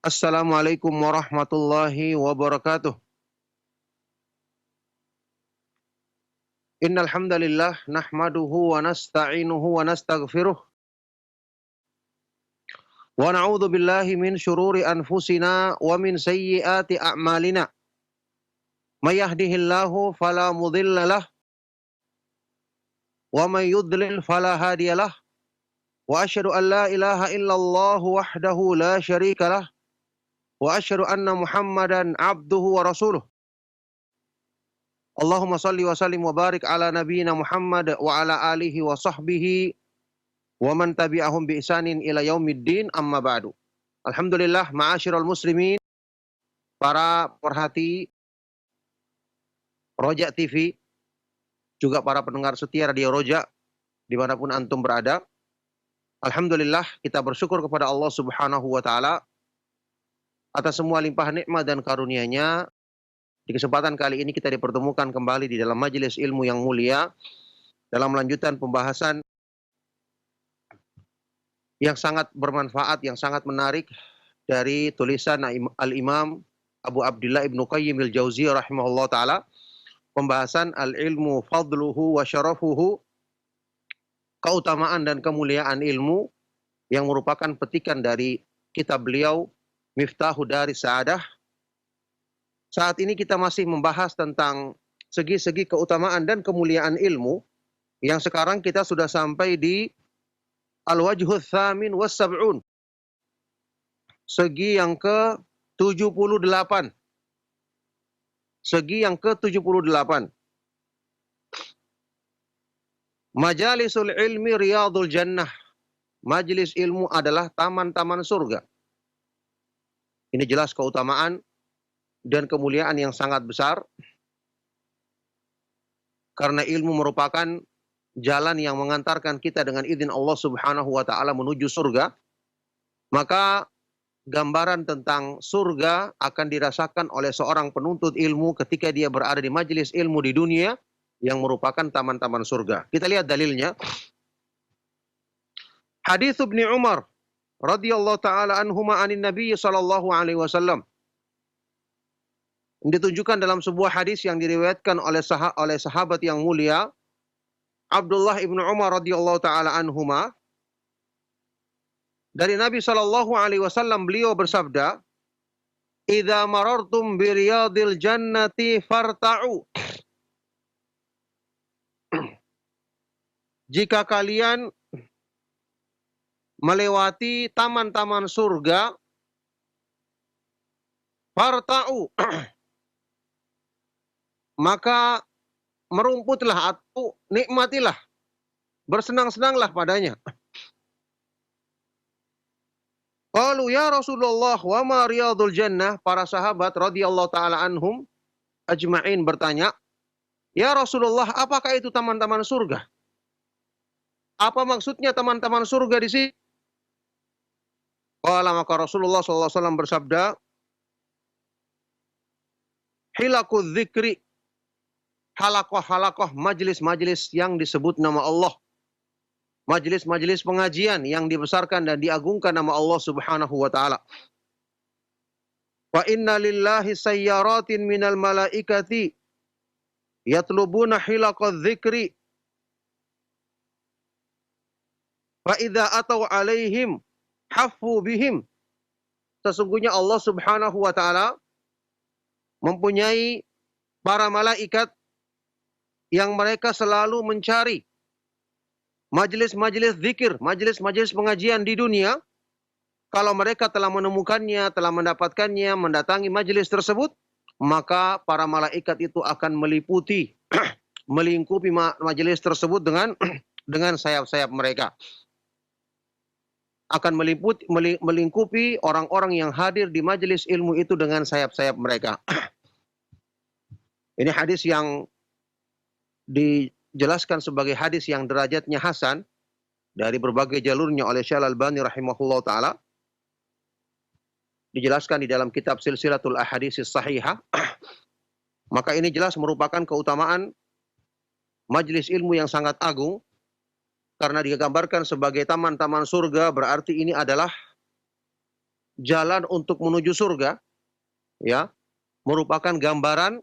Assalamualaikum warahmatullahi wabarakatuh. Innal hamdalillah nahmaduhu wa nasta'inuhu wa nastaghfiruh wa na'udzu billahi min syururi anfusina wa min sayyiati a'malina. May yahdihillahu fala mudhillalah wa may yudlil fala hadiyalah. Wa asyhadu an la ilaha illallah wahdahu la syarikalah wa asyhadu anna Muhammadan abduhu wa rasuluh. Allahumma salli wa sallim wa barik ala nabiyyina Muhammad wa ala alihi wa sahbihi wa man tabi'ahum bi ihsanin ila yaumiddin, amma ba'du. Alhamdulillah, ma'asyiral muslimin, para perhati Roja TV, juga para pendengar setia Radio Roja dimanapun antum berada. Alhamdulillah, kita bersyukur kepada Allah Subhanahu wa taala atas semua limpah nikmat dan karunia-Nya. Di kesempatan kali ini kita dipertemukan kembali di dalam majelis ilmu yang mulia dalam lanjutan pembahasan yang sangat bermanfaat, yang sangat menarik dari tulisan Al-Imam Abu Abdillah Ibnu Qayyim al-Jauziyah rahimahullah ta'ala, pembahasan al-ilmu fadluhu wa syarafuhu, keutamaan dan kemuliaan ilmu, yang merupakan petikan dari kitab beliau Miftahu Daris Sa'adah. Saat ini kita masih membahas tentang segi-segi keutamaan dan kemuliaan ilmu, yang sekarang kita sudah sampai di Al-Wajhul Tsamin was Sab'un. Segi yang ke-78. Segi yang ke-78. Majalisul ilmi riyadul jannah. Majelis ilmu adalah taman-taman surga. Ini jelas keutamaan dan kemuliaan yang sangat besar. Karena ilmu merupakan jalan yang mengantarkan kita dengan izin Allah Subhanahu wa taala menuju surga, maka gambaran tentang surga akan dirasakan oleh seorang penuntut ilmu ketika dia berada di majelis ilmu di dunia yang merupakan taman-taman surga. Kita lihat dalilnya. Hadis Ibnu Umar radhiyallahu taala anhuma anin Nabi sallallahu alaihi wasallam. Ditunjukkan dalam sebuah hadis yang diriwayatkan oleh sahabat yang mulia Abdullah ibnu Umar radhiyallahu taala anhuma, dari Nabi sallallahu alaihi wasallam, beliau bersabda, "Idza marartum bi riyadil jannati farta'u." Jika kalian melewati taman-taman surga, farta'u, maka merumputlah atau nikmatilah, bersenang-senanglah padanya. Qalu ya Rasulullah wa ma riyadul jannah. Para sahabat radhiyallahu taala anhum ajma'in bertanya, "Ya Rasulullah, apakah itu taman-taman surga? Apa maksudnya taman-taman surga di sini?" Qala, maka Rasulullah sallallahu alaihi wasallam bersabda, "Hilaqudz dzikri." Halakoh-halakoh, majelis-majelis yang disebut nama Allah. Majelis-majelis pengajian yang dibesarkan dan diagungkan nama Allah Subhanahu wa taala. Wa inna lillahi sayyaratin minal malaikati yatlubuna hilaqadz dzikri. Fa idza atau alaihim haffu bihim. Sesungguhnya Allah Subhanahu wa taala mempunyai para malaikat yang mereka selalu mencari majelis-majelis zikir, majelis-majelis pengajian di dunia. Kalau mereka telah menemukannya, telah mendapatkannya, mendatangi majelis tersebut, maka para malaikat itu akan meliputi, melingkupi majelis tersebut dengan sayap-sayap mereka. Akan melingkupi orang-orang yang hadir di majelis ilmu itu dengan sayap-sayap mereka. Ini hadis yang dijelaskan sebagai hadis yang derajatnya hasan dari berbagai jalurnya oleh Syekh Al-Albani rahimahullah ta'ala. Dijelaskan di dalam kitab Silsilatul Ahaditsis Shahihah. Maka ini jelas merupakan keutamaan majelis ilmu yang sangat agung, karena digambarkan sebagai taman-taman surga, berarti ini adalah jalan untuk menuju surga, ya, merupakan gambaran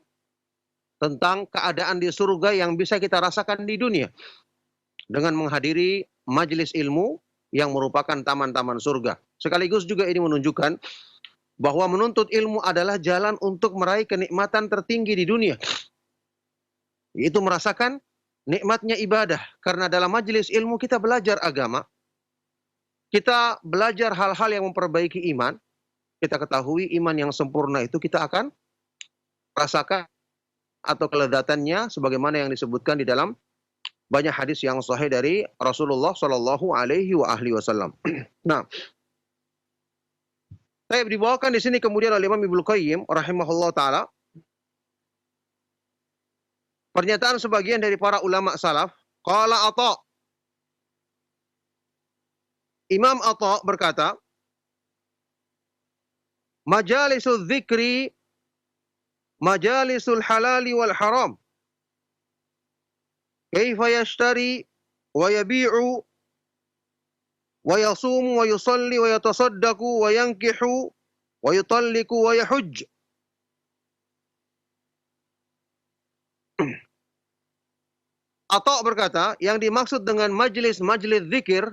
tentang keadaan di surga yang bisa kita rasakan di dunia dengan menghadiri majelis ilmu yang merupakan taman-taman surga. Sekaligus juga ini menunjukkan bahwa menuntut ilmu adalah jalan untuk meraih kenikmatan tertinggi di dunia, yaitu merasakan nikmatnya ibadah. Karena dalam majelis ilmu kita belajar agama, kita belajar hal-hal yang memperbaiki iman. Kita ketahui iman yang sempurna itu kita akan rasakan atau kelezatannya sebagaimana yang disebutkan di dalam banyak hadis yang sahih dari Rasulullah Shallallahu Alaihi Wasallam. Nah, saya dibawakan di sini kemudian oleh Imam Ibnu Qayyim rahimahullah taala pernyataan sebagian dari para ulama salaf. Qala Atha, Imam Atha berkata, majalisul dzikri majalisul halali wal haram. Kaifa yashtari wa yabi'u wa yasumu wa yusalli wa yatasaddaqu wa yankihu wa yutalliqu wa yahujj. Atha berkata, yang dimaksud dengan majlis-majlis zikir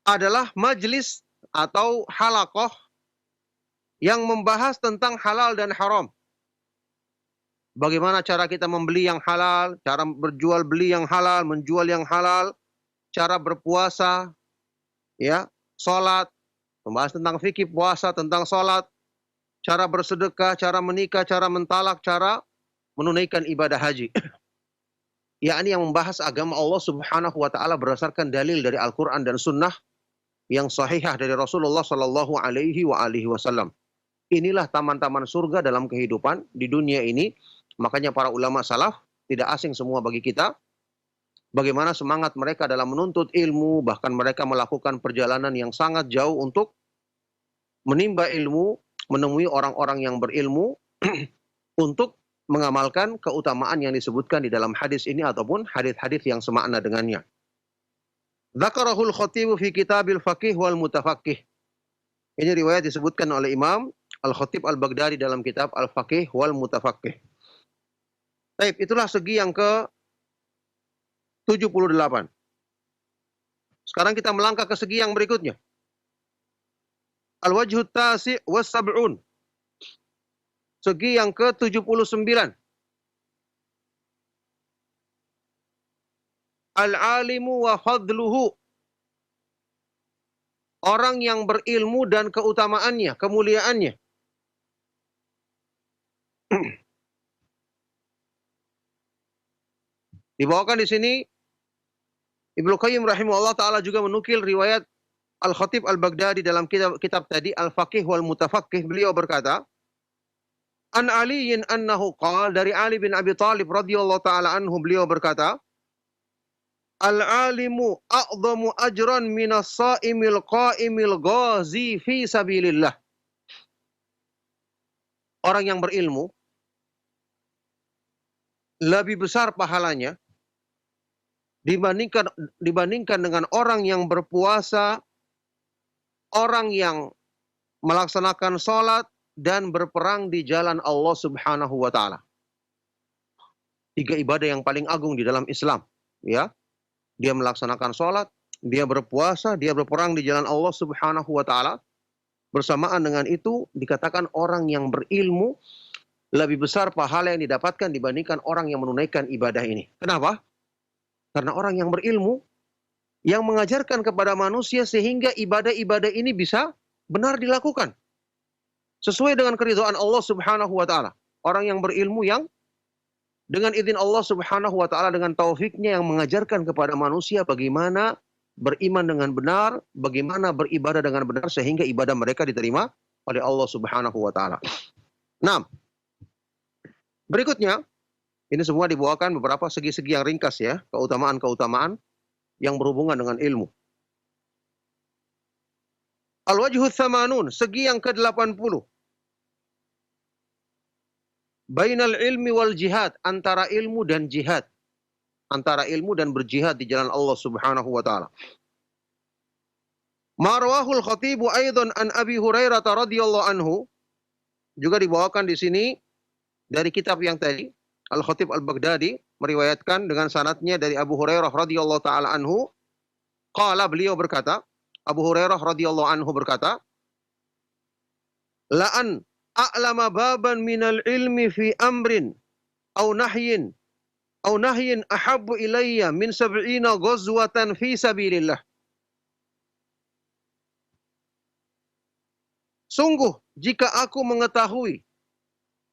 adalah majlis atau halaqah yang membahas tentang halal dan haram. Bagaimana cara kita membeli yang halal, cara berjual beli yang halal, menjual yang halal, cara berpuasa, ya, salat, membahas tentang fikih puasa, tentang salat, cara bersedekah, cara menikah, cara mentalak, cara menunaikan ibadah haji. Yakni yang membahas agama Allah Subhanahu wa taala berdasarkan dalil dari Al-Qur'an dan Sunnah yang sahihah dari Rasulullah Shallallahu Alaihi Wasallam. Inilah taman-taman surga dalam kehidupan di dunia ini. Makanya para ulama salaf tidak asing semua bagi kita bagaimana semangat mereka dalam menuntut ilmu, bahkan mereka melakukan perjalanan yang sangat jauh untuk menimba ilmu, menemui orang-orang yang berilmu untuk mengamalkan keutamaan yang disebutkan di dalam hadis ini ataupun hadis-hadis yang semakna dengannya. Dzakarahul Khatib fi Kitabil Faqih wal Mutafaqih. Ini riwayat disebutkan oleh Imam Al-Khatib Al-Baghdadi dalam kitab Al-Faqih wal Mutafaqih. Baik, itulah segi yang ke-78. Sekarang kita melangkah ke segi yang berikutnya. Al-Wajhut Tasi' was Sab'un. Segi yang ke-79. Al-alimu wa fadluhu. Orang yang berilmu dan keutamaannya, kemuliaannya. Dibawakan di sini Ibnu Qayyim rahimahullah taala juga menukil riwayat Al-Khatib Al-Baghdadi dalam kitab tadi Al-Faqih wal Mutafaqih. Beliau berkata, An Aliyin annahu qala, dari Ali bin Abi Thalib radhiyallahu taala anhu, beliau berkata, Al-alimu a'dhamu ajran minas sa'imil qa'imil ghazi fi sabilillah. Orang yang berilmu lebih besar pahalanya dibandingkan dengan orang yang berpuasa, orang yang melaksanakan sholat dan berperang di jalan Allah Subhanahu wa taala. 3 ibadah yang paling agung di dalam Islam, ya. Dia melaksanakan sholat, dia berpuasa, dia berperang di jalan Allah Subhanahu wa taala. Bersamaan dengan itu dikatakan orang yang berilmu lebih besar pahala yang didapatkan dibandingkan orang yang menunaikan ibadah ini. Kenapa? Karena orang yang berilmu yang mengajarkan kepada manusia sehingga ibadah-ibadah ini bisa benar dilakukan sesuai dengan keridhaan Allah Subhanahu wa taala. Orang yang berilmu yang dengan izin Allah Subhanahu wa taala, dengan taufiknya, yang mengajarkan kepada manusia bagaimana beriman dengan benar, bagaimana beribadah dengan benar sehingga ibadah mereka diterima oleh Allah Subhanahu wa taala. Nah, berikutnya ini semua dibawakan beberapa segi-segi yang ringkas, ya, keutamaan-keutamaan yang berhubungan dengan ilmu. Al-Wajhut Tsamanun, segi yang ke-80. Bainal ilmi wal jihad, antara ilmu dan jihad. Antara ilmu dan berjihad di jalan Allah Subhanahu wa taala. Marwahul Khatibu aidan an Abi Hurairah radhiyallahu anhu, juga dibawakan di sini dari kitab yang tadi. Al-Khatib Al-Baghdadi meriwayatkan dengan sanadnya dari Abu Hurairah radhiyallahu taala anhu, qala, beliau berkata, Abu Hurairah radhiyallahu anhu berkata, la an a'lama baban minal ilmi fi amrin au nahyin ahabbu ilayya min sab'ina ghazwatan fi sabilillah. Sungguh, jika aku mengetahui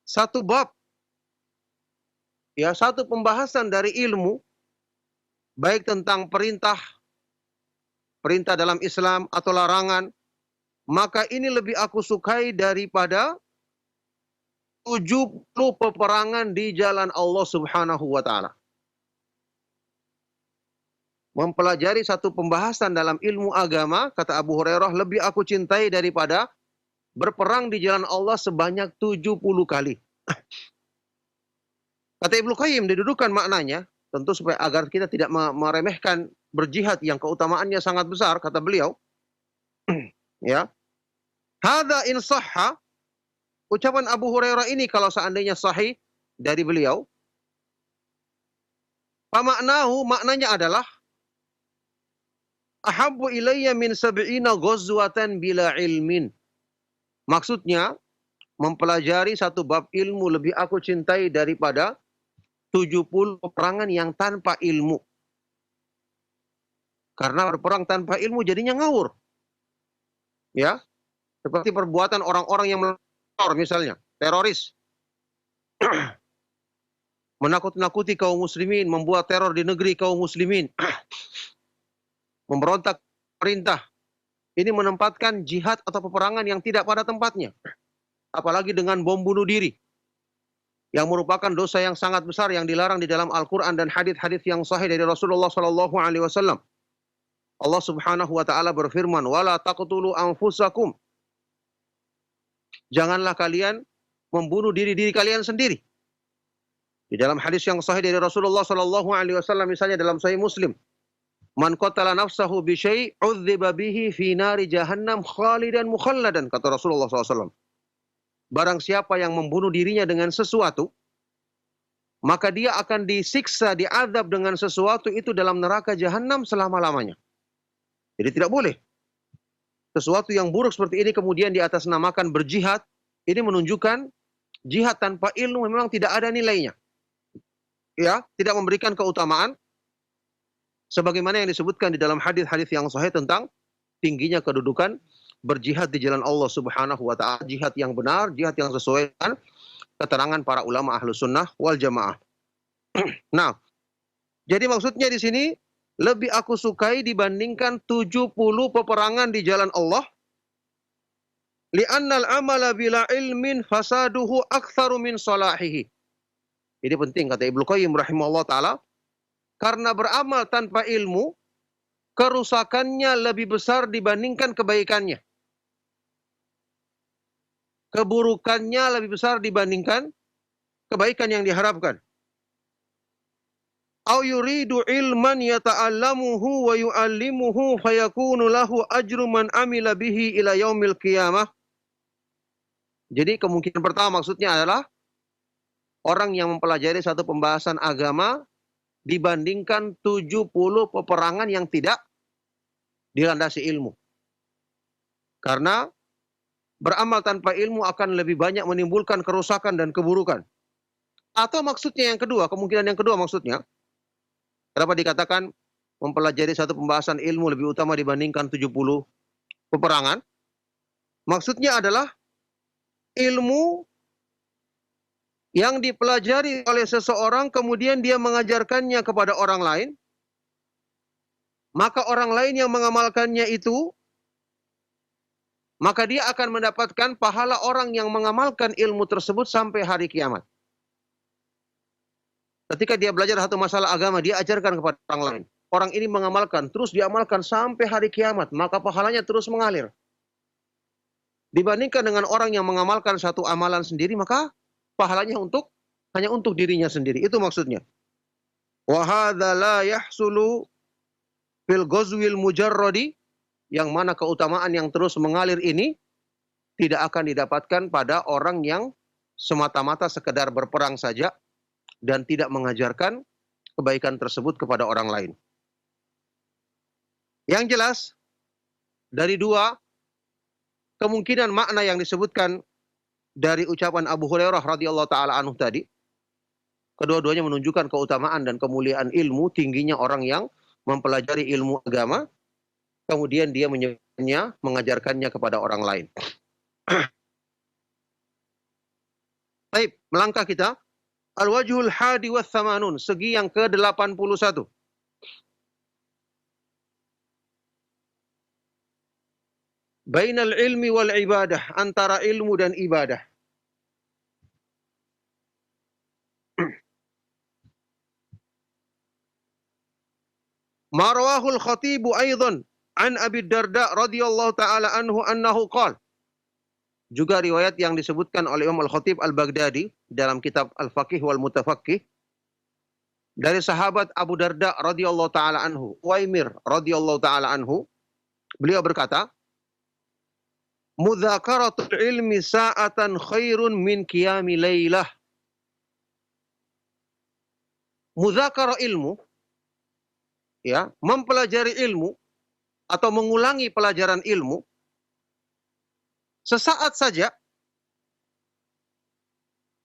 satu bab, ya, satu pembahasan dari ilmu, baik tentang perintah dalam Islam atau larangan, maka ini lebih aku sukai daripada 70 peperangan di jalan Allah Subhanahu wa taala. Mempelajari satu pembahasan dalam ilmu agama, kata Abu Hurairah, lebih aku cintai daripada berperang di jalan Allah sebanyak 70 kali. Kata Ibnu Qayyim, didudukan maknanya, tentu supaya agar kita tidak meremehkan berjihad yang keutamaannya sangat besar, kata beliau, ya. Hadza in sahha, ucapan Abu Hurairah ini kalau seandainya sahih dari beliau, pamaknahu, maknanya adalah ahabbu ilayya min sab'ina ghazwatan bila ilmin. Maksudnya, mempelajari satu bab ilmu lebih aku cintai daripada 70 peperangan yang tanpa ilmu. Karena berperang tanpa ilmu jadinya ngawur. Ya, seperti perbuatan orang-orang yang melapor misalnya, teroris. Menakut-nakuti kaum muslimin, membuat teror di negeri kaum muslimin. Memberontak perintah. Ini menempatkan jihad atau peperangan yang tidak pada tempatnya. Apalagi dengan bom bunuh diri. Yang merupakan dosa yang sangat besar yang dilarang di dalam Al-Quran dan hadits-hadits yang sahih dari Rasulullah SAW. Allah Subhanahu wa taala berfirman, "Wala taqtulu anfusakum." Janganlah kalian membunuh diri kalian sendiri. Di dalam hadis yang sahih dari Rasulullah SAW, misalnya dalam Sahih Muslim, "Man qatala nafsahu bi syai' udziba bihi fi nari jahannam khalidan mukhalladan," kata Rasulullah SAW. Barang siapa yang membunuh dirinya dengan sesuatu, maka dia akan disiksa, diazab dengan sesuatu itu dalam neraka jahanam selama-lamanya. Jadi tidak boleh sesuatu yang buruk seperti ini kemudian diatasnamakan berjihad. Ini menunjukkan jihad tanpa ilmu memang tidak ada nilainya. Ya, tidak memberikan keutamaan sebagaimana yang disebutkan di dalam hadis-hadis yang sahih tentang tingginya kedudukan berjihad di jalan Allah Subhanahu wa taala, jihad yang benar, jihad yang sesuai dengan keterangan para ulama Ahlus Sunnah wal Jamaah. Nah, jadi maksudnya di sini lebih aku sukai dibandingkan 70 peperangan di jalan Allah. Li'annal amala bila ilmin fasaduhu aktsaru min salahihi. Ini penting kata Ibnu Qayyim rahimahullah taala, karena beramal tanpa ilmu kerusakannya lebih besar dibandingkan kebaikannya. Keburukannya lebih besar dibandingkan kebaikan yang diharapkan. Au yuridu ilman yata'allamuhu wa yu'allimuhu fayakunu lahu ajru man amila bihi ila yaumil qiyamah. Jadi kemungkinan pertama maksudnya adalah orang yang mempelajari satu pembahasan agama dibandingkan 70 peperangan yang tidak dilandasi ilmu. Karena beramal tanpa ilmu akan lebih banyak menimbulkan kerusakan dan keburukan. Atau maksudnya yang kedua, kemungkinan yang kedua maksudnya, kenapa dikatakan mempelajari satu pembahasan ilmu lebih utama dibandingkan 70 peperangan? Maksudnya adalah ilmu yang dipelajari oleh seseorang kemudian dia mengajarkannya kepada orang lain, maka orang lain yang mengamalkannya itu, maka dia akan mendapatkan pahala orang yang mengamalkan ilmu tersebut sampai hari kiamat. Ketika dia belajar satu masalah agama, dia ajarkan kepada orang lain. Orang ini mengamalkan, terus diamalkan sampai hari kiamat, maka pahalanya terus mengalir. Dibandingkan dengan orang yang mengamalkan satu amalan sendiri, maka pahalanya hanya untuk dirinya sendiri. Itu maksudnya. Wa hadza la yahsulu fil ghazwil mujarradi yang mana keutamaan yang terus mengalir ini tidak akan didapatkan pada orang yang semata-mata sekedar berperang saja dan tidak mengajarkan kebaikan tersebut kepada orang lain. Yang jelas, dari dua kemungkinan makna yang disebutkan dari ucapan Abu Hurairah radhiyallahu taala anhu tadi, kedua-duanya menunjukkan keutamaan dan kemuliaan ilmu, tingginya orang yang mempelajari ilmu agama, kemudian dia menyebarkannya, mengajarkannya kepada orang lain. Baik, melangkah kita. Al-wajhul hadi wa thamanun, segi yang ke-81. Bainal ilmi wal ibadah, antara ilmu dan ibadah. Marwahul khatibu aidan an Abi Darda radhiyallahu taala anhu annahu qala. Juga riwayat yang disebutkan oleh Imam Al-Khatib Al-Baghdadi dalam kitab Al-Faqih wal Mutafaqqih dari sahabat Abu Darda radhiyallahu taala anhu, Uwaimir radhiyallahu taala anhu, beliau berkata, "Mudzakaratul ilmi sa'atan khairun min qiyami lailah." Mudzakara ilmu, ya, mempelajari ilmu atau mengulangi pelajaran ilmu sesaat saja,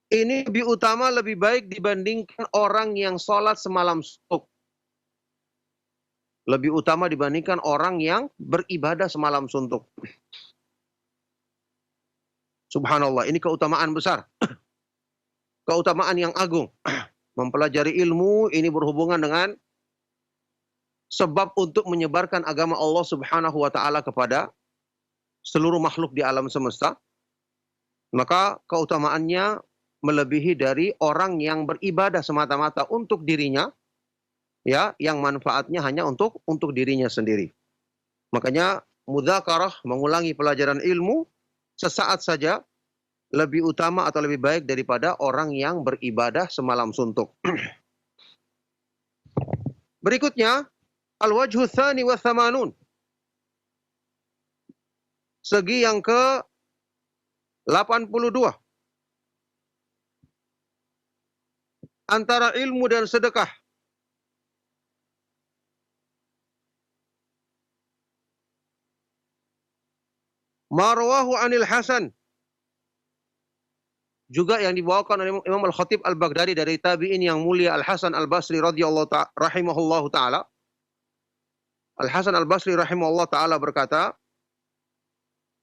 ini lebih utama, lebih baik dibandingkan orang yang sholat semalam suntuk. Lebih utama dibandingkan orang yang beribadah semalam suntuk. Subhanallah, ini keutamaan besar. Keutamaan yang agung. Mempelajari ilmu ini berhubungan dengan sebab untuk menyebarkan agama Allah Subhanahu wa taala kepada seluruh makhluk di alam semesta. Maka keutamaannya melebihi dari orang yang beribadah semata-mata untuk dirinya, ya, yang manfaatnya hanya untuk dirinya sendiri. Makanya mudzakarah, mengulangi pelajaran ilmu sesaat saja, lebih utama atau lebih baik daripada orang yang beribadah semalam suntuk. Berikutnya, al-wajhu tsani wa thamanun. Segi yang ke-82. Antara ilmu dan sedekah. Marwahu anil Hasan. Juga yang dibawakan oleh Imam Al-Khatib Al-Baghdadi dari tabi'in yang mulia Al-Hasan Al-Basri radhiyallahu rahimahullahu taala. Al-Hasan Al-Basri rahimahullah taala berkata,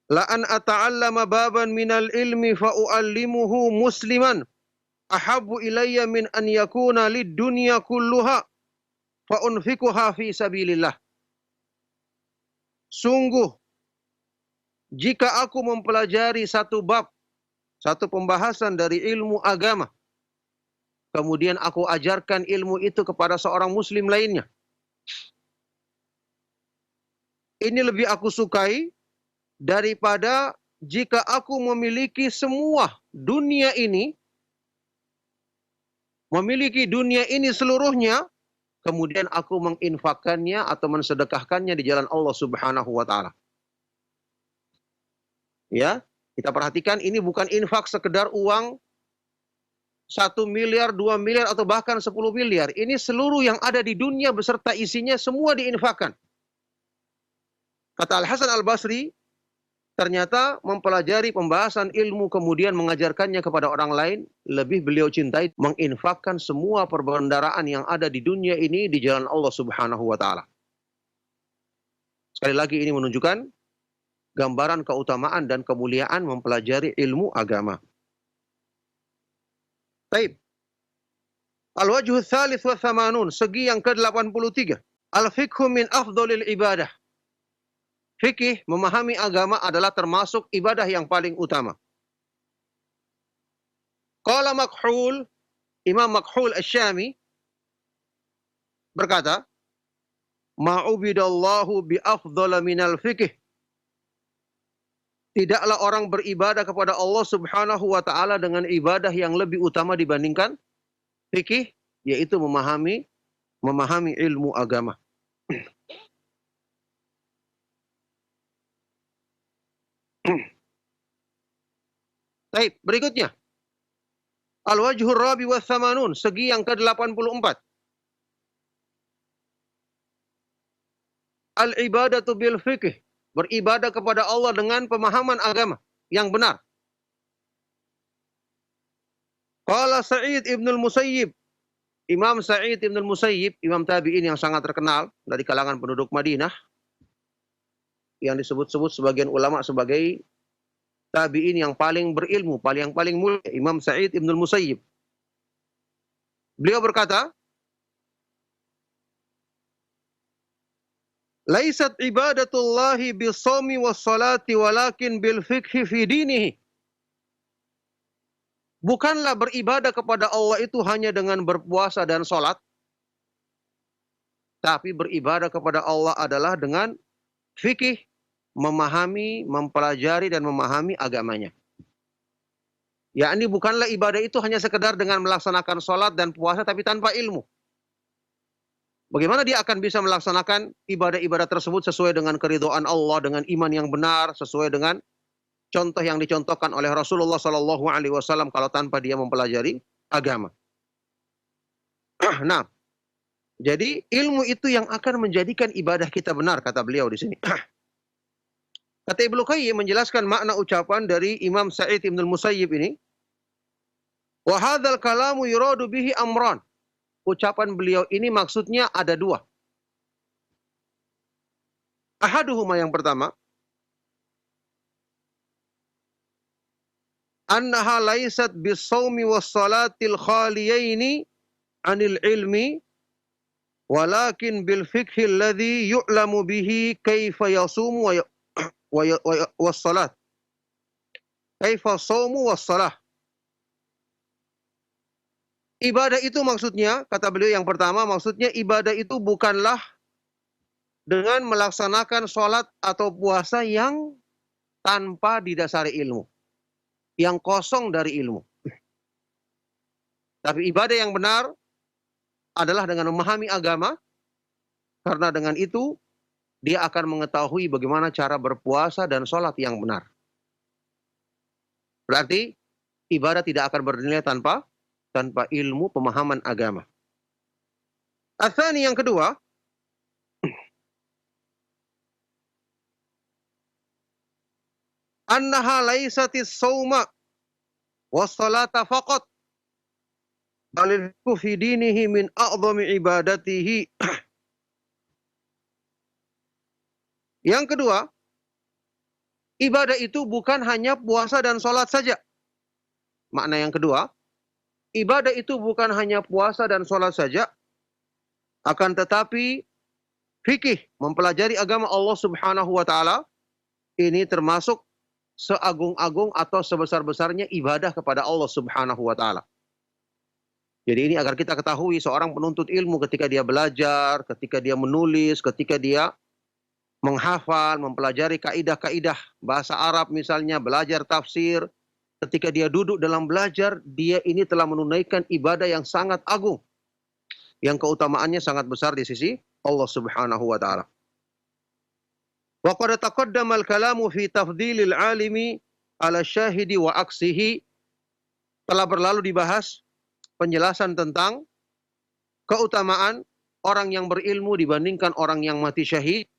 "La an ata'allama baban minal ilmi fa'u'allimuhu musliman ahabbu ilayya min an yakuna lid dunya kulluha fa'unfikuha fi sabilillah." Sungguh, jika aku mempelajari satu bab, satu pembahasan dari ilmu agama, kemudian aku ajarkan ilmu itu kepada seorang muslim lainnya, ini lebih aku sukai daripada jika aku memiliki semua dunia ini, seluruhnya, kemudian aku menginfakkannya atau mensedekahkannya di jalan Allah Subhanahu wa taala. Ya, kita perhatikan ini bukan infak sekedar uang 1 miliar, 2 miliar atau bahkan 10 miliar. Ini seluruh yang ada di dunia beserta isinya semua diinfakkan. Kata Al-Hasan Al-Basri, ternyata mempelajari pembahasan ilmu kemudian mengajarkannya kepada orang lain, lebih beliau cintai menginfakkan semua perbendaharaan yang ada di dunia ini di jalan Allah Subhanahu wa taala. Sekali lagi ini menunjukkan gambaran keutamaan dan kemuliaan mempelajari ilmu agama. Baik. Al-wajhu tsalits wa tsamanun, segi yang ke-83. Al-fiqhu min afdhalil ibadah. Fikih, memahami agama adalah termasuk ibadah yang paling utama. Qala Makhul, Imam Makhul Asy-Syami berkata, "Ma'ubidallahu bi afdhala minal fiqh." Tidaklah orang beribadah kepada Allah Subhanahu wa taala dengan ibadah yang lebih utama dibandingkan fikih, yaitu memahami ilmu agama. Baik, berikutnya. Al-wajhur rabi wa thamanun, segi yang ke-84. Al-ibadatu bil fiqh, beribadah kepada Allah dengan pemahaman agama yang benar. Qala Sa'id ibn al-Musayyib, Imam Sa'id ibn al-Musayyib, imam tabi'in yang sangat terkenal dari kalangan penduduk Madinah, yang disebut-sebut sebagian ulama sebagai tabi'in yang paling berilmu, paling mulia, Imam Sa'id ibn al-Musayyib. Beliau berkata, "Laisat ibadatullahi bis-shaumi was-salati walakin bil fiqhi fi dinihi." Bukanlah beribadah kepada Allah itu hanya dengan berpuasa dan sholat, tapi beribadah kepada Allah adalah dengan fikih, memahami, mempelajari, dan memahami agamanya. Yakni bukanlah ibadah itu hanya sekedar dengan melaksanakan sholat dan puasa tapi tanpa ilmu. Bagaimana dia akan bisa melaksanakan ibadah-ibadah tersebut sesuai dengan keridhaan Allah, dengan iman yang benar, sesuai dengan contoh yang dicontohkan oleh Rasulullah SAW kalau tanpa dia mempelajari agama. Nah, jadi ilmu itu yang akan menjadikan ibadah kita benar, kata beliau di sini. Kata Ibnu Qayyim menjelaskan makna ucapan dari Imam Sa'id ibn al-Musayyib ini. Wa hadzal kalamu yuradu bihi amran. Ucapan beliau ini maksudnya ada dua. Ahaduhuma, yang pertama, annaha laysat bis-shaumi was-salatil khaliyaini 'anil ilmi walakin bil fiqhi alladhi yu'lamu bihi kaifa yasumu was-salat. Kaifa shaumu was-salah. Ibadah itu maksudnya, kata beliau yang pertama, maksudnya ibadah itu bukanlah dengan melaksanakan sholat atau puasa yang tanpa didasari ilmu, yang kosong dari ilmu. Tapi ibadah yang benar adalah dengan memahami agama, karena dengan itu dia akan mengetahui bagaimana cara berpuasa dan sholat yang benar. Berarti ibadah tidak akan bernilai tanpa ilmu pemahaman agama. Atsani, yang kedua, annaha laisatis shauma was-salata faqat balil fi dinihi min a'dhami ibadatihi. Yang kedua, ibadah itu bukan hanya puasa dan sholat saja. Makna yang kedua, ibadah itu bukan hanya puasa dan sholat saja, akan tetapi fikih, mempelajari agama Allah Subhanahu wa Ta'ala, ini termasuk seagung-agung atau sebesar-besarnya ibadah kepada Allah Subhanahu wa Ta'ala. Jadi ini agar kita ketahui seorang penuntut ilmu ketika dia belajar, ketika dia menulis, ketika dia menghafal, mempelajari kaidah-kaidah bahasa Arab misalnya, belajar tafsir, ketika dia duduk dalam belajar, dia ini telah menunaikan ibadah yang sangat agung, yang keutamaannya sangat besar di sisi Allah Subhanahu wa Ta'ala. Wa qad taqaddama al-kalamu fi tafdhilil alimi ala syahidi wa aksihi. Telah berlalu dibahas penjelasan tentang keutamaan orang yang berilmu dibandingkan orang yang mati syahid,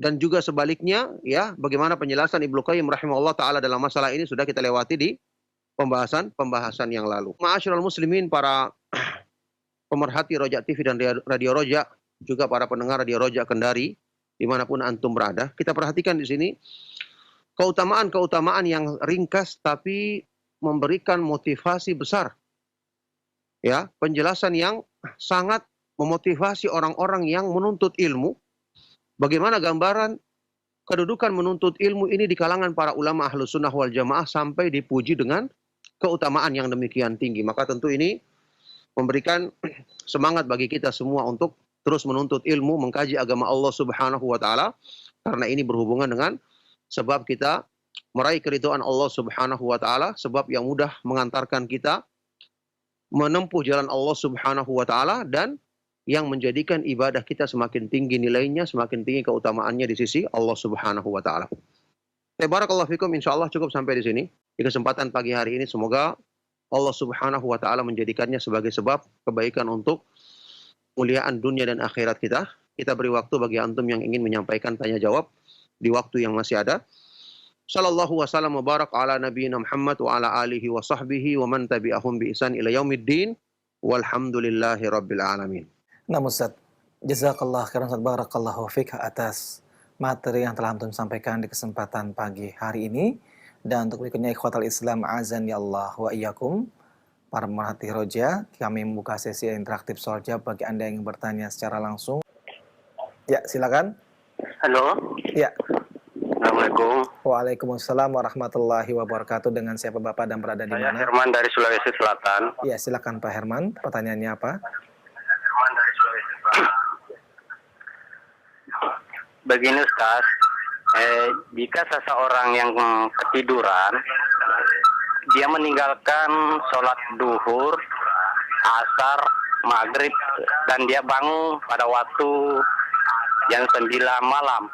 dan juga sebaliknya, ya, bagaimana penjelasan Ibnu Qayyim rahimahullah ta'ala dalam masalah ini sudah kita lewati di pembahasan yang lalu. Ma'asyiral muslimin, para pemerhati Roja TV dan Radio Roja, juga para pendengar Radio Roja Kendari, dimanapun antum berada, kita perhatikan di sini keutamaan-keutamaan yang ringkas tapi memberikan motivasi besar. Ya, penjelasan yang sangat memotivasi orang-orang yang menuntut ilmu. Bagaimana gambaran kedudukan menuntut ilmu ini di kalangan para ulama Ahlus Sunnah wal Jamaah sampai dipuji dengan keutamaan yang demikian tinggi. Maka tentu ini memberikan semangat bagi kita semua untuk terus menuntut ilmu, mengkaji agama Allah Subhanahu wa Ta'ala, karena ini berhubungan dengan sebab kita meraih keridhaan Allah Subhanahu wa Ta'ala, sebab yang mudah mengantarkan kita menempuh jalan Allah Subhanahu wa Ta'ala, dan yang menjadikan ibadah kita semakin tinggi nilainya, semakin tinggi keutamaannya di sisi Allah Subhanahu wa Ta'ala. Barakallahu fikum, insyaallah cukup sampai di sini. Di kesempatan pagi hari ini semoga Allah Subhanahu wa taala menjadikannya sebagai sebab kebaikan untuk kemuliaan dunia dan akhirat kita. Kita beri waktu bagi antum yang ingin menyampaikan tanya jawab di waktu yang masih ada. Sallallahu wasallam wa barak ala nabiyyina Muhammad wa ala alihi wa sahbihi wa man tabi'ahum bi ihsan ila yaumiddin. Walhamdulillahi rabbil alamin. Nah, Ustaz, jazakallah khairan, Ustaz, barakallahu fik atas materi yang telah antum sampaikan di kesempatan pagi hari ini. Dan untuk berikutnya, ikhwatal Islam azan ya Allah wa iyyakum, para pemerhati roja, kami membuka sesi interaktif soal jawab bagi Anda yang ingin bertanya secara langsung. Ya, silakan. Halo. Ya. Assalamualaikum. Waalaikumsalam warahmatullahi wabarakatuh. Dengan siapa Bapak dan berada di Saya mana? Herman dari Sulawesi Selatan. Ya, silakan Pak Herman. Pertanyaannya apa? Herman dari Sulawesi Selatan. Begini Ustaz, jika seseorang yang ketiduran, dia meninggalkan sholat duhur, asar, maghrib, dan dia bangun pada waktu jam 9 malam.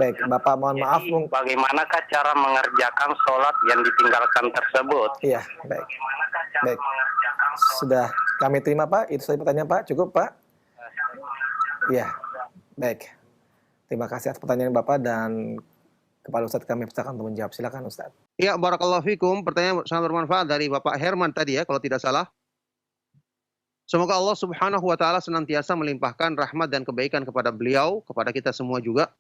Baik, Bapak mohon maaf. Bagaimanakah cara mengerjakan sholat yang ditinggalkan tersebut? Iya, baik. Baik. Sudah kami terima Pak, itu saja pertanyaan Pak. Cukup Pak? Iya, baik. Terima kasih atas pertanyaan Bapak dan kepada Ustadz kami persilakan untuk menjawab. Silakan Ustadz. Ya, barakallahu fikum. Pertanyaan sangat bermanfaat dari Bapak Herman tadi ya, kalau tidak salah. Semoga Allah Subhanahu wa taala senantiasa melimpahkan rahmat dan kebaikan kepada beliau, kepada kita semua juga.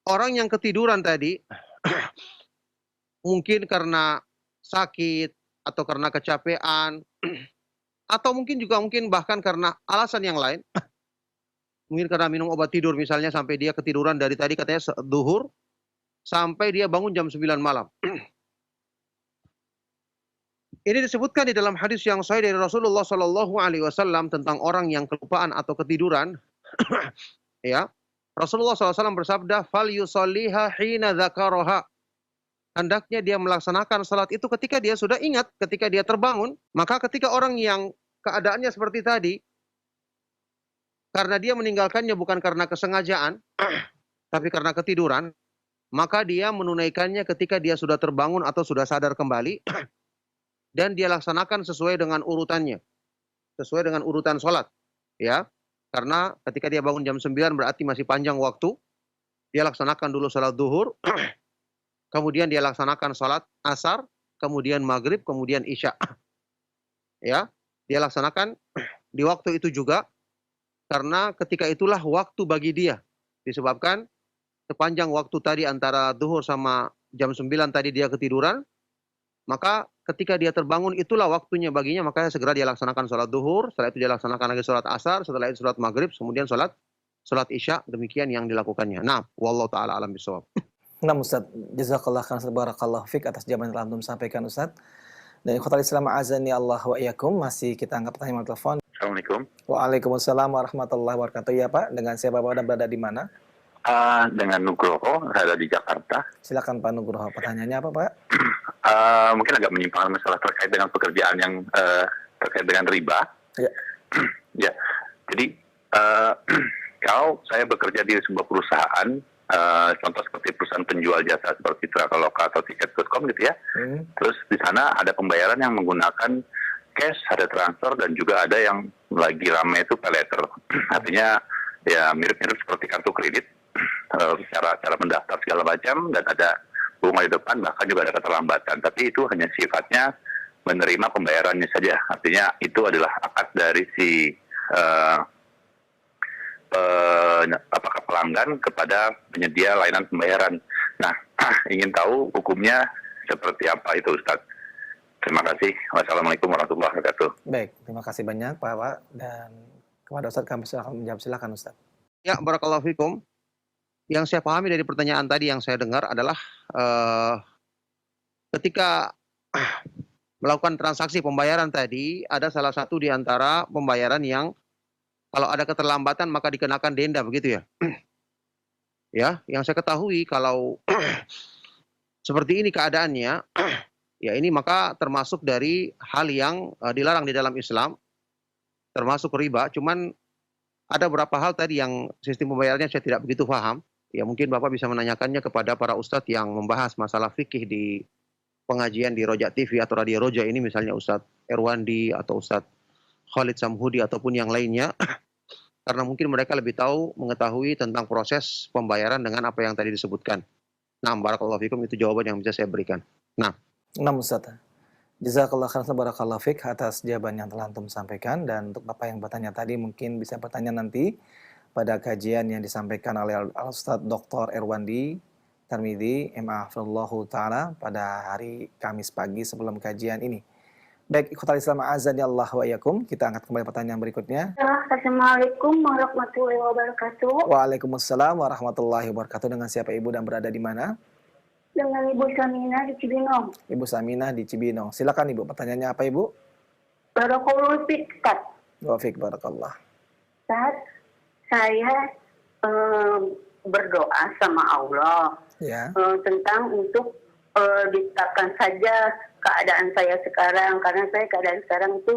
Orang yang ketiduran tadi mungkin karena sakit atau karena kecapean atau mungkin bahkan karena alasan yang lain. Mungkin karena minum obat tidur misalnya sampai dia ketiduran dari tadi katanya duhur sampai dia bangun jam 9 malam. Ini disebutkan di dalam hadis yang sahih dari Rasulullah Shallallahu alaihi wasallam tentang orang yang kelupaan atau ketiduran. Ya. Rasulullah SAW bersabda, "Fal yusalliha hina dzakaraha." Hendaknya dia melaksanakan salat itu ketika dia sudah ingat, ketika dia terbangun. Maka ketika orang yang keadaannya seperti tadi, karena dia meninggalkannya bukan karena kesengajaan, tapi karena ketiduran, maka dia menunaikannya ketika dia sudah terbangun atau sudah sadar kembali, dan dia laksanakan sesuai dengan urutannya, sesuai dengan urutan salat, ya. Karena ketika dia bangun jam 9 berarti masih panjang waktu. Dia laksanakan dulu salat duhur, kemudian dia laksanakan salat asar, kemudian maghrib, kemudian isya. Ya, dia laksanakan di waktu itu juga, karena ketika itulah waktu bagi dia. Disebabkan sepanjang waktu tadi antara duhur sama jam 9 tadi dia ketiduran, maka ketika dia terbangun itulah waktunya baginya, makanya segera dia laksanakan sholat duhur, setelah itu dia laksanakan lagi sholat asar, setelah itu sholat maghrib, kemudian sholat isya, demikian yang dilakukannya. Nah, wallahu ta'ala alam bisawab. Nah Ustaz, jazakallah khairan, barakallahu fik atas jawaban yang telah antum sampaikan Ustaz. Dan ikhwatal Islam azani Allah wa iyyakum, masih kita angkat pertanyaan telepon. Assalamualaikum. Waalaikumsalam warahmatullahi wabarakatuh. Ya Pak, dengan siapa Bapak dan berada di mana? Dengan Nugroho, saya ada di Jakarta. Silakan Pak Nugroho, pertanyaannya apa Pak? Mungkin agak menyimpang masalah terkait dengan pekerjaan yang terkait dengan riba. Ya. Ya, jadi kalau saya bekerja di sebuah perusahaan, contoh seperti perusahaan penjual jasa seperti Traveloka atau Tiket.com gitu ya. Terus di sana ada pembayaran yang menggunakan cash, ada transfer, dan juga ada yang lagi ramai itu pay later. Artinya ya mirip-mirip seperti kartu kredit, cara mendaftar segala macam, dan ada bunga di depan, bahkan juga ada keterlambatan. Tapi itu hanya sifatnya menerima pembayarannya saja. Artinya itu adalah akad dari si pelanggan kepada penyedia layanan pembayaran. Nah, ingin tahu hukumnya seperti apa itu Ustaz. Terima kasih. Wassalamualaikum warahmatullahi wabarakatuh. Baik, terima kasih banyak Pak. Dan kepada Ustaz kami silakan menjawab. Silakan Ustaz. Ya, barakallahu fikum. Yang saya pahami dari pertanyaan tadi yang saya dengar adalah ketika melakukan transaksi pembayaran tadi, ada salah satu di antara pembayaran yang kalau ada keterlambatan maka dikenakan denda, begitu ya? Ya, yang saya ketahui kalau seperti ini keadaannya, ya ini maka termasuk dari hal yang dilarang di dalam Islam, termasuk riba. Cuman ada beberapa hal tadi yang sistem pembayarannya saya tidak begitu paham. Ya mungkin Bapak bisa menanyakannya kepada para ustadz yang membahas masalah fikih di pengajian di Roja TV atau Radio Roja ini, misalnya Ustadz Erwandi atau Ustadz Khalid Samhudi ataupun yang lainnya. Karena mungkin mereka lebih mengetahui tentang proses pembayaran dengan apa yang tadi disebutkan. Nah, barakallahu fikum, itu jawaban yang bisa saya berikan. Nah, Ustaz. Jazakallah khairan barakallahu fik atas jawaban yang telah antum sampaikan, dan untuk Bapak yang bertanya tadi mungkin bisa bertanya nanti pada kajian yang disampaikan oleh Al-Ustaz Dr. Erwandi Tarmidhi MA taala pada hari Kamis pagi sebelum kajian ini. Baik, ikhwatal Islam azani Allah wa iyyakum, kita angkat kembali pertanyaan berikutnya. Assalamualaikum warahmatullahi wabarakatuh. Waalaikumsalam warahmatullahi wabarakatuh. Dengan siapa Ibu dan berada di mana? Dengan Ibu Saminah di Cibinong. Ibu Saminah di Cibinong. Silakan Ibu, pertanyaannya apa Ibu? Barakallahu fiik, Ustaz. Wa fiik barakallah. Ustaz, saya berdoa sama Allah tentang untuk ditetapkan saja keadaan saya sekarang, karena saya keadaan sekarang itu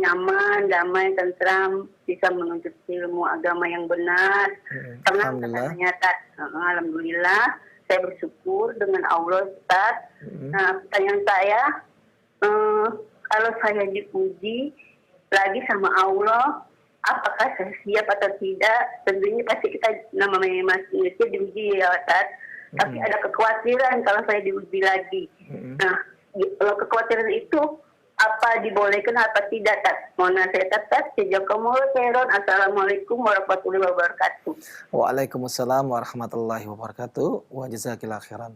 nyaman, damai, tentram, bisa menuntut ilmu agama yang benar. Karena ternyata alhamdulillah saya bersyukur dengan Allah, Ustaz. Nah, pertanyaan saya, kalau saya diuji lagi sama Allah, apakah saya siap atau tidak? Tentunya pasti kita namanya manusia diuji ya, Ustaz. Tapi ada kekhawatiran kalau saya diuji lagi. Nah, kekhawatiran itu apa dibolehkan apa tidak, Tat? Mohon nasihat, Tat. Jazakumullah khairan. Assalamualaikum warahmatullahi wabarakatuh. Waalaikumsalam warahmatullahi wabarakatuh. Wa jazakillahu khairan.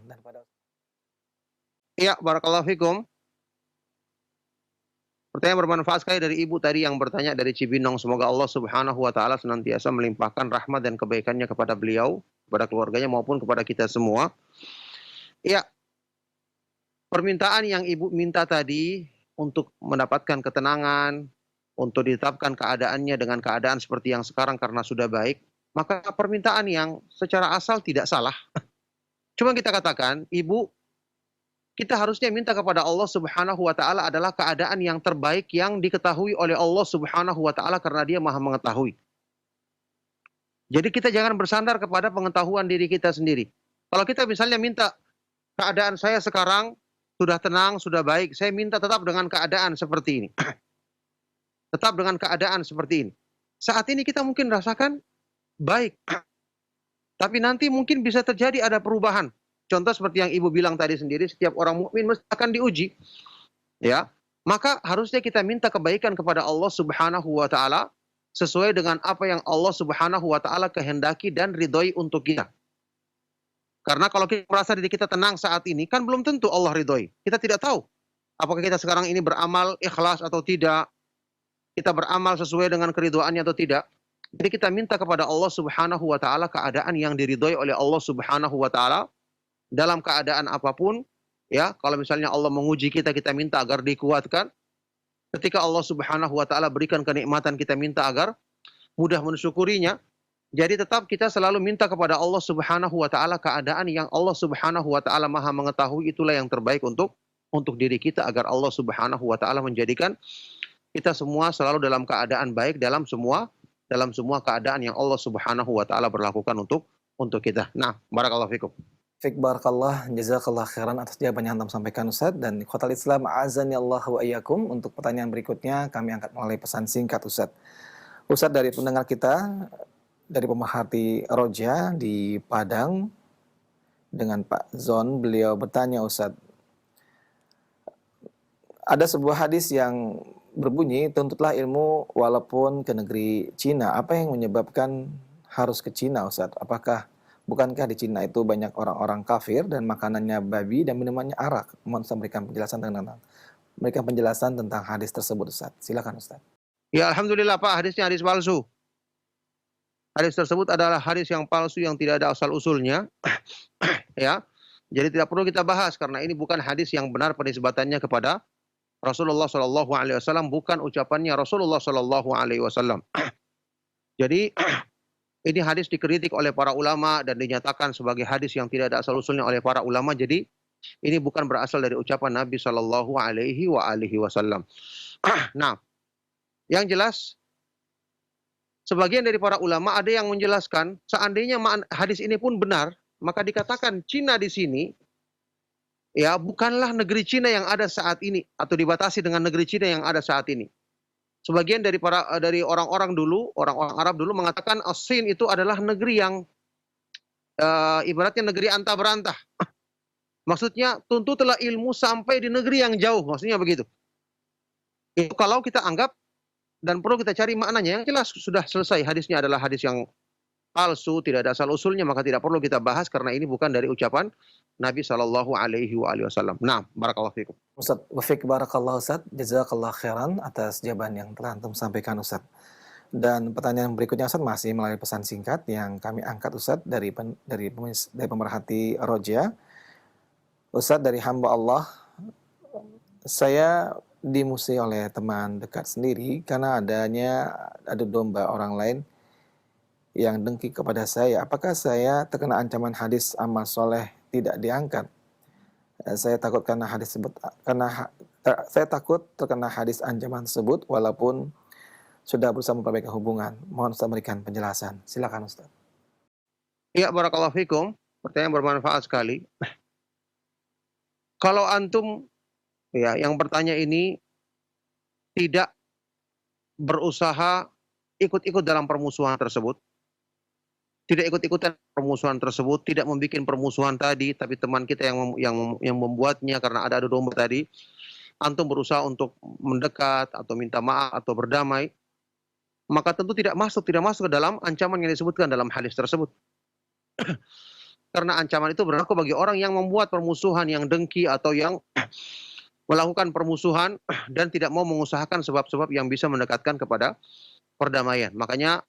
Ya, barakallahu fikum. Pertanyaan bermanfaat sekali dari Ibu tadi yang bertanya dari Cibinong. Semoga Allah Subhanahu wa taala senantiasa melimpahkan rahmat dan kebaikannya kepada beliau, kepada keluarganya maupun kepada kita semua. Ya. Permintaan yang Ibu minta tadi untuk mendapatkan ketenangan, untuk ditetapkan keadaannya dengan keadaan seperti yang sekarang karena sudah baik, maka permintaan yang secara asal tidak salah. Cuma kita katakan, Ibu, kita harusnya minta kepada Allah Subhanahu wa taala adalah keadaan yang terbaik yang diketahui oleh Allah Subhanahu wa taala karena Dia Maha mengetahui. Jadi kita jangan bersandar kepada pengetahuan diri kita sendiri. Kalau kita misalnya minta keadaan saya sekarang sudah tenang, sudah baik, saya minta tetap dengan keadaan seperti ini. Tetap dengan keadaan seperti ini. Saat ini kita mungkin rasakan baik. Tapi nanti mungkin bisa terjadi ada perubahan. Contoh seperti yang Ibu bilang tadi sendiri, setiap orang mukmin mesti akan diuji. Ya, maka harusnya kita minta kebaikan kepada Allah Subhanahu wa taala sesuai dengan apa yang Allah Subhanahu wa taala kehendaki dan ridhoi untuk kita. Karena kalau kita merasa diri kita tenang saat ini, kan belum tentu Allah ridhoi. Kita tidak tahu apakah kita sekarang ini beramal ikhlas atau tidak. Kita beramal sesuai dengan keridhoannya atau tidak. Jadi kita minta kepada Allah Subhanahu wa taala keadaan yang diridhoi oleh Allah Subhanahu wa taala dalam keadaan apapun. Ya, kalau misalnya Allah menguji kita, kita minta agar dikuatkan. Ketika Allah Subhanahu wa taala berikan kenikmatan, kita minta agar mudah mensyukurinya. Jadi tetap kita selalu minta kepada Allah Subhanahu wa taala keadaan yang Allah Subhanahu wa taala Maha mengetahui, itulah yang terbaik untuk diri kita agar Allah Subhanahu wa taala menjadikan kita semua selalu dalam keadaan baik dalam semua keadaan yang Allah Subhanahu wa taala berlakukan untuk kita. Nah, barakallahu fikum. Fik barakallah, jazakallah khairan atas jawaban yang antum sampaikan Ustaz. Dan ikhwatal Islam azani Allah wa iyyakum, untuk pertanyaan berikutnya kami angkat melalui pesan singkat Ustaz. Ustaz, dari pendengar kita dari pemerhati Roja di Padang dengan Pak Zon, beliau bertanya Ustaz, ada sebuah hadis yang berbunyi, tuntutlah ilmu walaupun ke negeri Cina. Apa yang menyebabkan harus ke Cina Ustaz? Bukankah di Cina itu banyak orang-orang kafir dan makanannya babi dan minumannya arak? Mohon Ustaz memberikan penjelasan tentang hadis tersebut Ustaz. Silakan Ustaz. Ya, alhamdulillah Pak, hadisnya hadis palsu. Hadis tersebut adalah hadis yang palsu yang tidak ada asal-usulnya. Ya. Jadi tidak perlu kita bahas karena ini bukan hadis yang benar penisbatannya kepada Rasulullah Shallallahu alaihi wasallam, bukan ucapannya Rasulullah Shallallahu alaihi wasallam. Jadi ini hadis dikritik oleh para ulama dan dinyatakan sebagai hadis yang tidak ada asal-usulnya oleh para ulama. Jadi ini bukan berasal dari ucapan Nabi Shallallahu alaihi wasallam. Nah, yang jelas sebagian dari para ulama ada yang menjelaskan, seandainya hadis ini pun benar, maka dikatakan Cina di sini, ya bukanlah negeri Cina yang ada saat ini, atau dibatasi dengan negeri Cina yang ada saat ini. Sebagian dari orang-orang dulu, orang-orang Arab dulu mengatakan As-Sin itu adalah negeri yang ibaratnya negeri antah berantah. Maksudnya tuntutlah ilmu sampai di negeri yang jauh, maksudnya begitu. Itu kalau kita anggap dan perlu kita cari maknanya, yang jelas sudah selesai, hadisnya adalah hadis yang palsu, tidak ada asal usulnya, maka tidak perlu kita bahas karena ini bukan dari ucapan Nabi Shallallahu Alaihi Wasallam. Nah, barakallahu fikum. Ustaz, wafik barakallahu Ustaz, jazakallah khairan atas jawaban yang telah antum sampaikan Ustaz. Dan pertanyaan berikutnya Ustaz masih melalui pesan singkat yang kami angkat Ustaz dari pemerhati Roja. Ustaz, dari hamba Allah, saya dimusuhi oleh teman dekat sendiri karena adanya adu domba orang lain yang dengki kepada saya. Apakah saya terkena ancaman hadis amal soleh tidak diangkat? Saya takut saya takut terkena hadis ancaman tersebut walaupun sudah berusaha memperbaiki hubungan. Mohon Ustaz memberikan penjelasan. Silakan Ustaz. Ya, barakallahu fikum. Pertanyaan bermanfaat sekali. Kalau antum, ya, yang bertanya ini tidak berusaha ikut-ikut dalam permusuhan tersebut, tidak ikut-ikutan permusuhan tersebut, tidak membuat permusuhan tadi, tapi teman kita yang membuatnya karena ada adu domba tadi, antum berusaha untuk mendekat atau minta maaf atau berdamai, maka tentu tidak masuk ke dalam ancaman yang disebutkan dalam hadis tersebut. Karena ancaman itu berlaku bagi orang yang membuat permusuhan, yang dengki atau yang melakukan permusuhan dan tidak mau mengusahakan sebab-sebab yang bisa mendekatkan kepada perdamaian. Makanya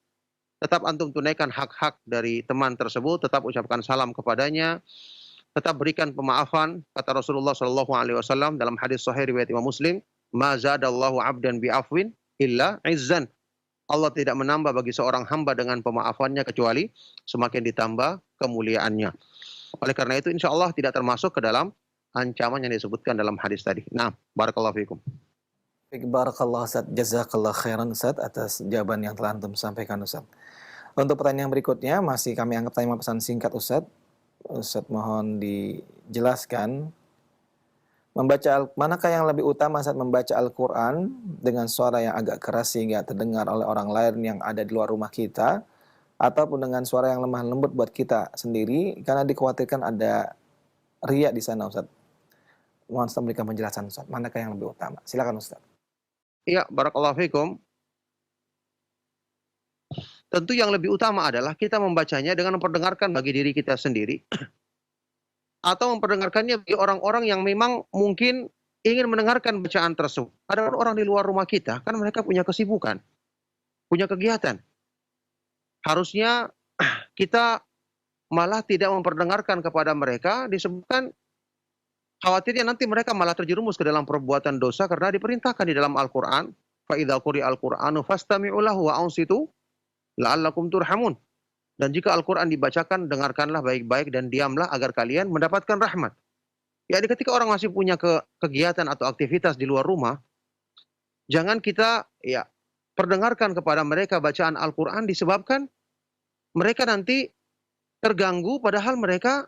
tetap antum tunaikan hak-hak dari teman tersebut, tetap ucapkan salam kepadanya, tetap berikan pemaafan. Kata Rasulullah SAW dalam hadis sahih riwayat Imam Muslim, "Ma zadallahu 'abdan bi'afwin illa 'izzan." Allah tidak menambah bagi seorang hamba dengan pemaafannya kecuali semakin ditambah kemuliaannya. Oleh karena itu insya Allah tidak termasuk ke dalam ancaman yang disebutkan dalam hadis tadi. Nah, barakallahu fikum. Barakallah Ustaz, jazakallah khairan Ustaz atas jawaban yang telah antum sampaikan Ustaz. Untuk pertanyaan berikutnya masih kami anggap tanya pesan singkat Ustaz. Ustaz mohon dijelaskan manakah yang lebih utama saat membaca Al-Quran dengan suara yang agak keras sehingga terdengar oleh orang lain yang ada di luar rumah kita, ataupun dengan suara yang lemah lembut buat kita sendiri karena dikhawatirkan ada riya di sana Ustaz. Mohon Ustaz memberikan penjelasan Ustaz, manakah yang lebih utama? Silakan Ustaz. Iya, barakallahu fikum. Tentu yang lebih utama adalah kita membacanya dengan memperdengarkan bagi diri kita sendiri atau memperdengarkannya bagi orang-orang yang memang mungkin ingin mendengarkan bacaan tersebut. Ada orang di luar rumah kita, kan mereka punya kesibukan, punya kegiatan. Harusnya kita malah tidak memperdengarkan kepada mereka disebabkan khawatirnya nanti mereka malah terjerumus ke dalam perbuatan dosa karena diperintahkan di dalam Al-Quran, فَإِذَا قُرِئَ الْقُرْآنُ فَاسْتَمِعُوا لَهُ وَأَنصِتُوا لَعَلَّكُمْ تُرْحَمُونَ. Dan jika Al-Quran dibacakan, dengarkanlah baik-baik dan diamlah agar kalian mendapatkan rahmat. Ya, ketika orang masih punya kegiatan atau aktivitas di luar rumah, jangan kita perdengarkan kepada mereka bacaan Al-Quran disebabkan mereka nanti terganggu padahal mereka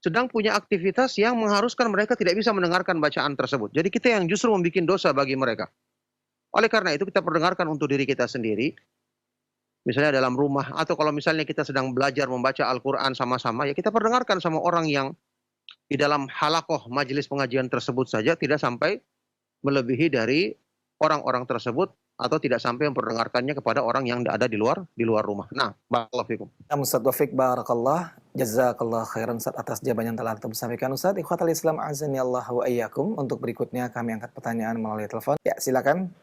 sedang punya aktivitas yang mengharuskan mereka tidak bisa mendengarkan bacaan tersebut. Jadi kita yang justru membuat dosa bagi mereka. Oleh karena itu kita perdengarkan untuk diri kita sendiri, misalnya dalam rumah, atau kalau misalnya kita sedang belajar membaca Al-Quran sama-sama, ya kita perdengarkan sama orang yang di dalam halakoh majelis pengajian tersebut saja, tidak sampai melebihi dari orang-orang tersebut, atau tidak sampai memperdengarkannya kepada orang yang ada di luar rumah. Nah, barakallahu fikum. Ustaz Taufik barakallah, jazakallah khairan Ustaz atas jawaban yang telah antum sampaikan Ustaz. Ikhwatal Islam azani Allah wa iyyakum. Untuk berikutnya kami angkat pertanyaan melalui telepon. Ya, silakan.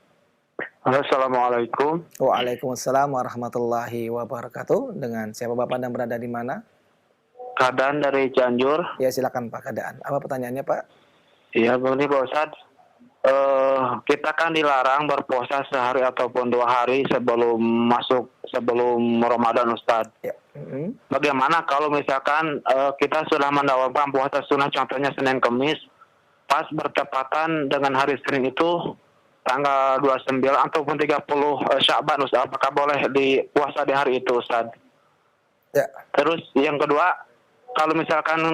Assalamualaikum. Waalaikumsalam warahmatullahi wabarakatuh. Dengan siapa Bapak dan berada di mana? Kadaan dari Cianjur. Ya, silakan Pak Kadaan. Apa pertanyaannya Pak? Iya, begini Pak Ustadz. Kita kan dilarang berpuasa sehari ataupun 2 hari sebelum Ramadan Ustadz. Ya. Bagaimana kalau misalkan kita sudah mendapatkan puasa sunnah, contohnya Senin Kemis, pas bertepatan dengan hari Senin itu tanggal 29 ataupun 30 Sya'ban Ustaz, apakah boleh puasa di hari itu Ustaz? Ya. Terus yang kedua, kalau misalkan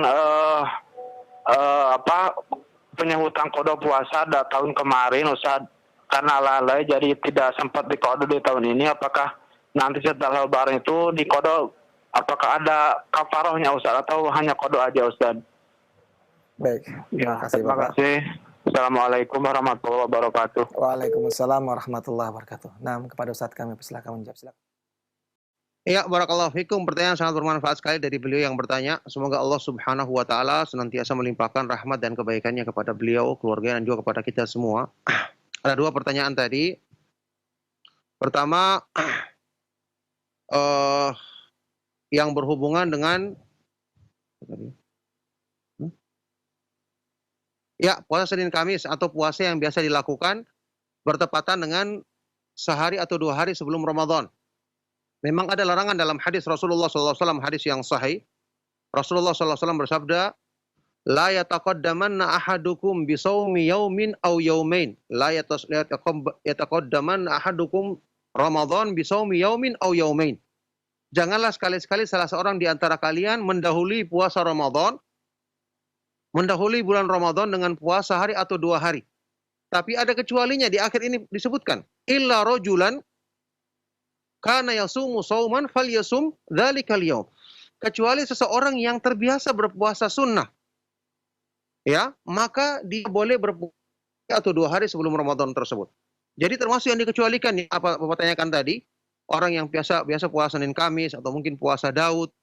punya hutang qada puasa tahun kemarin Ustaz, karena lalai jadi tidak sempat diqada di tahun ini, apakah nanti setelah lebaran itu diqada, apakah ada kafarahnya Ustaz atau hanya qada aja Ustaz? Baik, Ya, terima kasih. Assalamualaikum warahmatullahi wabarakatuh. Waalaikumsalam warahmatullahi wabarakatuh. Nah, kepada Ustaz kami silakan menjawab. Silakan. Ya, barakallahu fikum. Pertanyaan sangat bermanfaat sekali dari beliau yang bertanya. Semoga Allah Subhanahu wa taala senantiasa melimpahkan rahmat dan kebaikannya kepada beliau, keluarga, dan juga kepada kita semua. Ada dua pertanyaan tadi. Pertama, yang berhubungan dengan puasa Senin Kamis atau puasa yang biasa dilakukan bertepatan dengan sehari atau 2 hari sebelum Ramadan. Memang ada larangan dalam hadis Rasulullah SAW, hadis yang sahih. Rasulullah SAW bersabda, la yataqaddamanna ahadukum bisawmi yaumin aw yaumain. La yataqaddamanna ahadukum Ramadan bisawmi yaumin aw yaumain. Janganlah sekali-sekali salah seorang di antara kalian mendahului puasa Ramadan, mendahului bulan Ramadan dengan puasa hari atau 2 hari. Tapi ada kecualinya, di akhir ini disebutkan, illa rajulan kana yasumu sauman falyasum dzalikal yaum. Kecuali seseorang yang terbiasa berpuasa sunnah, ya, maka dia boleh berpuasa atau 2 hari sebelum Ramadan tersebut. Jadi termasuk yang dikecualikan, apa Bapak tanyakan tadi, orang yang biasa puasa Senin Kamis atau mungkin puasa Daud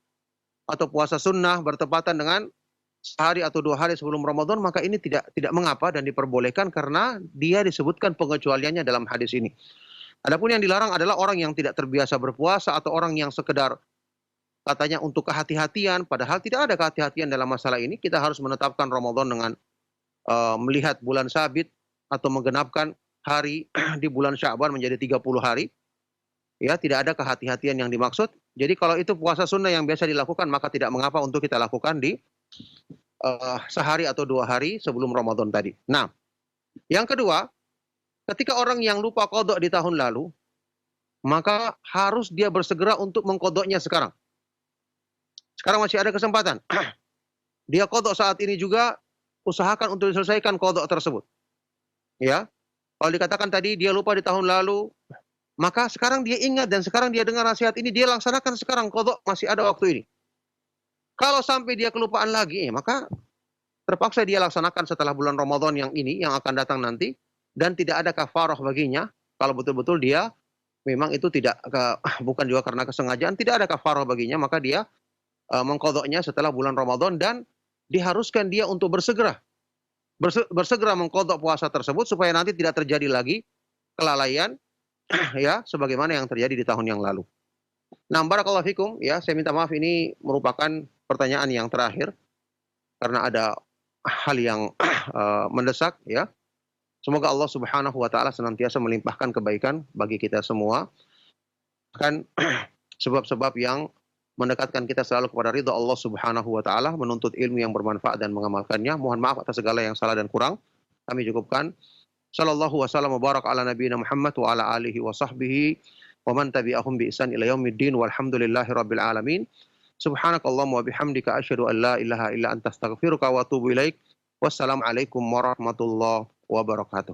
atau puasa sunnah bertepatan dengan sehari atau 2 hari sebelum Ramadan, maka ini tidak mengapa dan diperbolehkan karena dia disebutkan pengecualiannya dalam hadis ini. Adapun yang dilarang adalah orang yang tidak terbiasa berpuasa atau orang yang sekedar katanya untuk kehati-hatian, padahal tidak ada kehati-hatian dalam masalah ini. Kita harus menetapkan Ramadan dengan melihat bulan sabit atau menggenapkan hari di bulan Sya'ban menjadi 30 hari. Ya, tidak ada kehati-hatian yang dimaksud. Jadi kalau itu puasa sunnah yang biasa dilakukan, maka tidak mengapa untuk kita lakukan di sehari atau 2 hari sebelum Ramadan tadi. Nah, yang kedua, ketika orang yang lupa qada di tahun lalu, maka harus dia bersegera untuk mengqadanya sekarang. Sekarang masih ada kesempatan. Dia qada saat ini juga, usahakan untuk diselesaikan qada tersebut. Ya. Kalau dikatakan tadi dia lupa di tahun lalu, maka sekarang dia ingat dan sekarang dia dengar nasihat ini, dia laksanakan sekarang, qada masih ada waktu ini. Kalau sampai dia kelupaan lagi, maka terpaksa dia laksanakan setelah bulan Ramadan yang ini, yang akan datang nanti, dan tidak ada kafarah baginya. Kalau betul-betul dia memang itu bukan juga karena kesengajaan, tidak ada kafarah baginya, maka dia mengqadanya setelah bulan Ramadan dan diharuskan dia untuk bersegera mengqada puasa tersebut supaya nanti tidak terjadi lagi kelalaian ya sebagaimana yang terjadi di tahun yang lalu. Nah, barakallahu fikum, ya, saya minta maaf ini merupakan pertanyaan yang terakhir karena ada hal yang mendesak, ya. Semoga Allah Subhanahu wa taala senantiasa melimpahkan kebaikan bagi kita semua. Kan sebab-sebab yang mendekatkan kita selalu kepada ridha Allah Subhanahu wa taala, menuntut ilmu yang bermanfaat dan mengamalkannya. Mohon maaf atas segala yang salah dan kurang. Kami cukupkan. Sallallahu wasallam wa barak ala nabiyina Muhammad wa ala alihi wa sahbihi wa man tabi'ahum bi ihsan ila yaumiddin walhamdulillahi rabbil alamin. Subhanakallahumma wa bihamdika asyhadu an la ilaha illa anta astaghfiruka wa atubu ilaik. Wassalamualaikum warahmatullahi wabarakatuh.